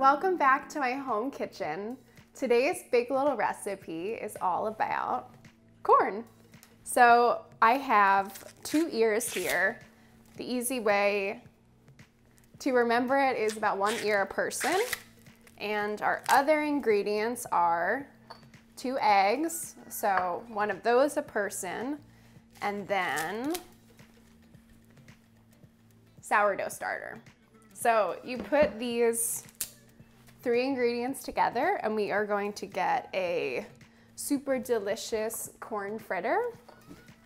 Welcome back to my home kitchen. Today's big little recipe is all about corn. So I have 2 ears here. The easy way to remember it is about 1 ear a person. And our other ingredients are 2 eggs, so 1 of those a person, and then sourdough starter. So you put these 3 ingredients together and we are going to get a super delicious corn fritter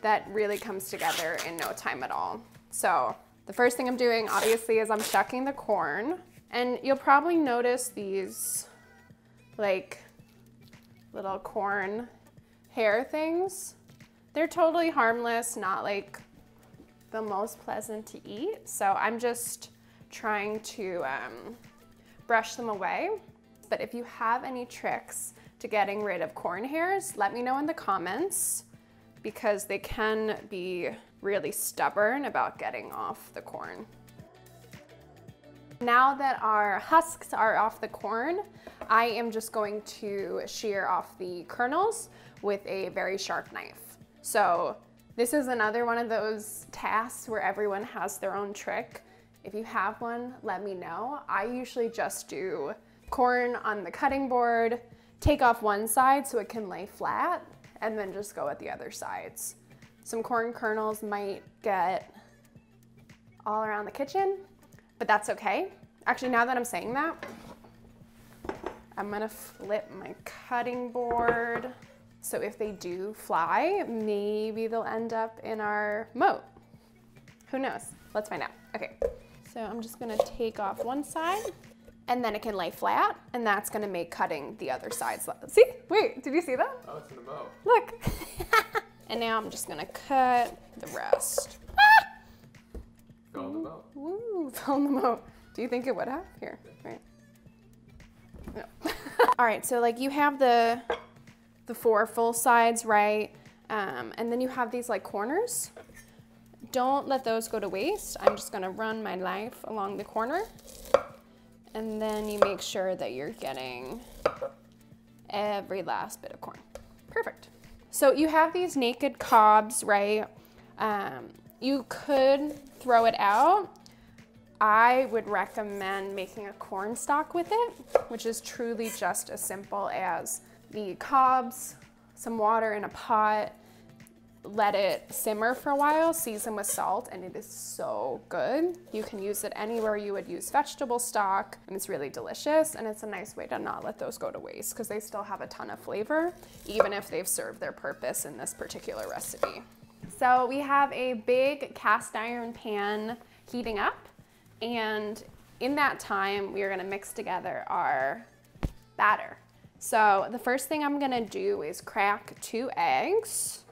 that really comes together in no time at all. So the first thing I'm doing obviously is I'm shucking the corn, and you'll probably notice these like little corn hair things. They're totally harmless, not like the most pleasant to eat. So I'm just trying to brush them away. But if you have any tricks to getting rid of corn hairs, let me know in the comments, because they can be really stubborn about getting off the corn. Now that our husks are off the corn, I am just going to shear off the kernels with a very sharp knife. So this is another one of those tasks where everyone has their own trick. If you have one, let me know. I usually just do corn on the cutting board, take off one side so it can lay flat, and then just go at the other sides. Some corn kernels might get all around the kitchen, but that's okay. Actually, now that I'm saying that, I'm gonna flip my cutting board. So if they do fly, maybe they'll end up in our moat. Who knows? Let's find out. Okay, so I'm just gonna take off one side, and then it can lay flat, and that's gonna make cutting the other sides. See? Wait, did you see that? Oh, it's in the moat. Look. And now I'm just gonna cut the rest. Fell in the moat. Woo, fell in the moat. Do you think it would have? Here, right? No. All right, so like you have the 4 full sides, right? And then you have these like corners. Don't let those go to waste. I'm just gonna run my knife along the corner, and then you make sure that you're getting every last bit of corn. Perfect. So you have these naked cobs, right? You could throw it out. I would recommend making a corn stock with it, which is truly just as simple as the cobs, some water in a pot, let it simmer for a while, season with salt, and it is so good. You can use it anywhere you would use vegetable stock, and it's really delicious, and it's a nice way to not let those go to waste because they still have a ton of flavor, even if they've served their purpose in this particular recipe. So we have a big cast iron pan heating up, and in that time, we are gonna mix together our batter. So the first thing I'm gonna do is crack 2 eggs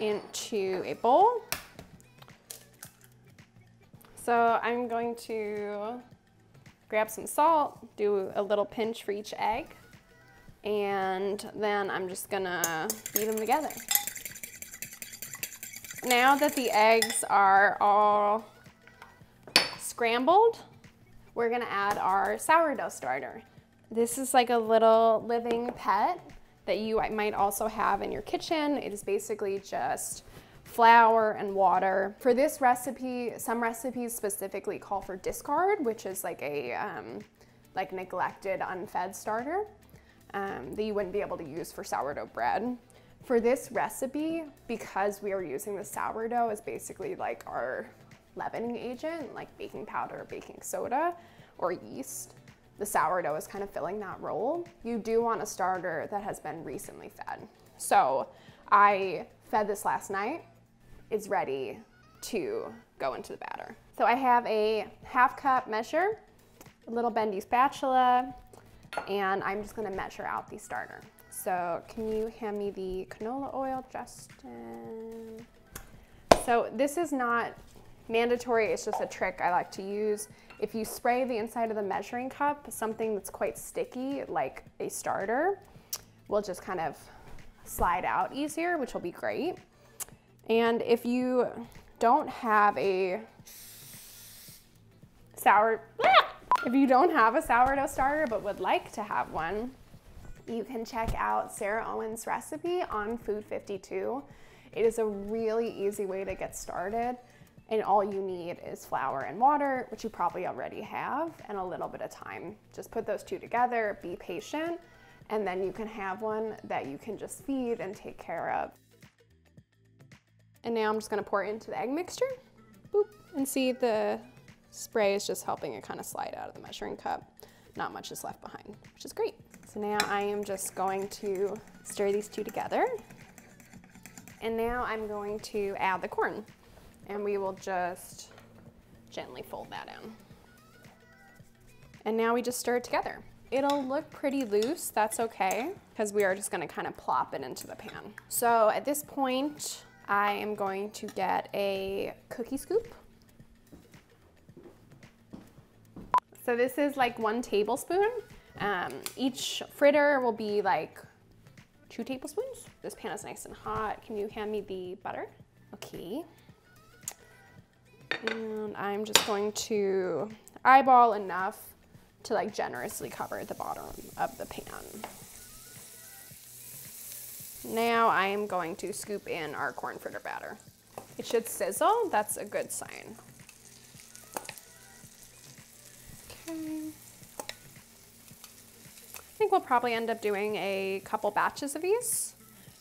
into a bowl. So I'm going to grab some salt, do a little pinch for each egg, and then I'm just gonna beat them together. Now that the eggs are all scrambled, we're gonna add our sourdough starter. This is like a little living pet that you might also have in your kitchen. It is basically just flour and water. For this recipe, some recipes specifically call for discard, which is like a like neglected, unfed starter that you wouldn't be able to use for sourdough bread. For this recipe, because we are using the sourdough as basically like our leavening agent, like baking powder or baking soda or yeast, the sourdough is kind of filling that role. You do want a starter that has been recently fed. So I fed this last night. It's ready to go into the batter. So I have a 1/2 cup measure, a little bendy spatula, and I'm just gonna measure out the starter. So can you hand me the canola oil, Justin? So this is not mandatory, it's just a trick I like to use. If you spray the inside of the measuring cup, something that's quite sticky, like a starter, will just kind of slide out easier, which will be great. And if you don't have a If you don't have a sourdough starter but would like to have one, you can check out Sarah Owen's recipe on Food 52. It is a really easy way to get started, and all you need is flour and water, which you probably already have, and a little bit of time. Just put those two together, be patient, and then you can have one that you can just feed and take care of. And now I'm just gonna pour it into the egg mixture. Boop, and see the spray is just helping it kind of slide out of the measuring cup. Not much is left behind, which is great. So now I am just going to stir these two together. And now I'm going to add the corn, and we will just gently fold that in. And now we just stir it together. It'll look pretty loose, that's okay, because we are just gonna kind of plop it into the pan. So at this point, I am going to get a cookie scoop. So this is like 1 tablespoon. Each fritter will be like 2 tablespoons. This pan is nice and hot. Can you hand me the butter? Okay. And I'm just going to eyeball enough to like generously cover the bottom of the pan. Now I am going to scoop in our corn fritter batter. It should sizzle, that's a good sign. Okay. I think we'll probably end up doing a couple batches of these.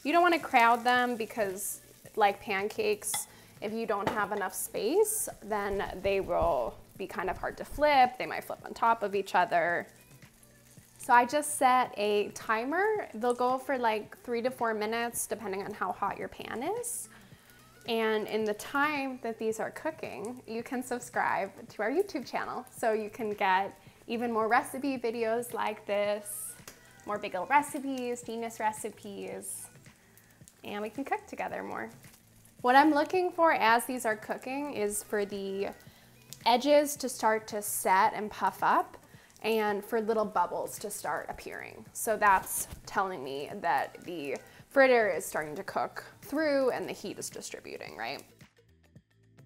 You don't want to crowd them because, like pancakes, if you don't have enough space, then they will be kind of hard to flip. They might flip on top of each other. So I just set a timer. They'll go for like 3 to 4 minutes, depending on how hot your pan is. And in the time that these are cooking, you can subscribe to our YouTube channel so you can get even more recipe videos like this, more bagel recipes, genius recipes, and we can cook together more. What I'm looking for as these are cooking is for the edges to start to set and puff up, and for little bubbles to start appearing. So that's telling me that the fritter is starting to cook through and the heat is distributing, right?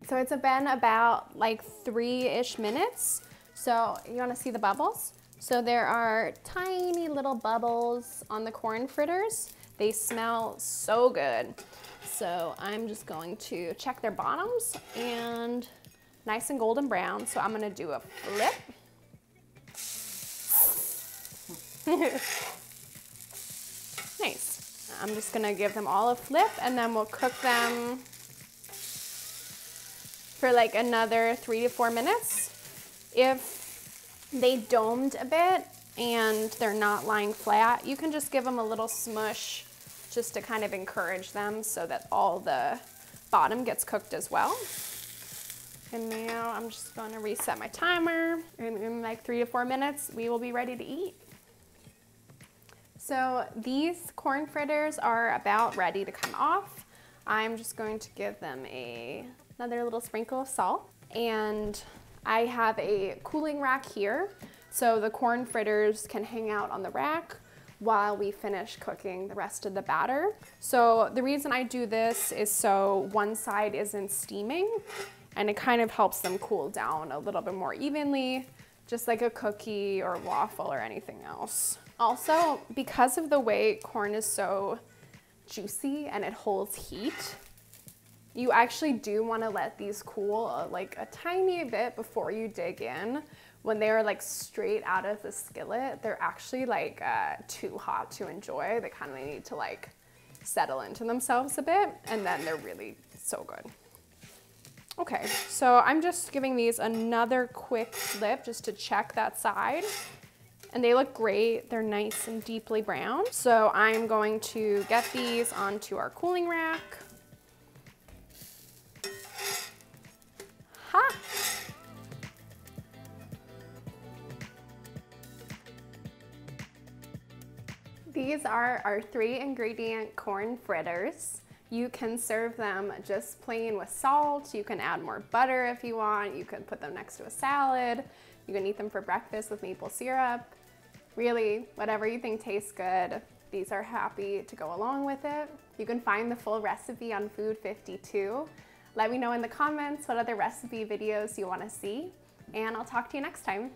So it's been about like 3-ish minutes. So you wanna see the bubbles? So there are tiny little bubbles on the corn fritters. They smell so good. So I'm just going to check their bottoms, and nice and golden brown. So I'm gonna do a flip. Nice. I'm just gonna give them all a flip, and then we'll cook them for like another 3 to 4 minutes. If they domed a bit and they're not lying flat, you can just give them a little smush just to kind of encourage them so that all the bottom gets cooked as well. And now I'm just gonna reset my timer, and in like 3 to 4 minutes, we will be ready to eat. So these corn fritters are about ready to come off. I'm just going to give them another little sprinkle of salt. And I have a cooling rack here, so the corn fritters can hang out on the rack while we finish cooking the rest of the batter. So the reason I do this is so one side isn't steaming, and it kind of helps them cool down a little bit more evenly, just like a cookie or waffle or anything else. Also, because of the way corn is so juicy and it holds heat, you actually do want to let these cool like a tiny bit before you dig in. When they're like straight out of the skillet, they're actually like too hot to enjoy. They kind of need to like settle into themselves a bit, and then they're really so good. Okay, so I'm just giving these another quick flip just to check that side. And they look great. They're nice and deeply brown. So I'm going to get these onto our cooling rack. Ha! These are our 3-ingredient corn fritters. You can serve them just plain with salt. You can add more butter if you want. You can put them next to a salad. You can eat them for breakfast with maple syrup. Really, whatever you think tastes good, these are happy to go along with it. You can find the full recipe on Food 52. Let me know in the comments what other recipe videos you want to see, and I'll talk to you next time.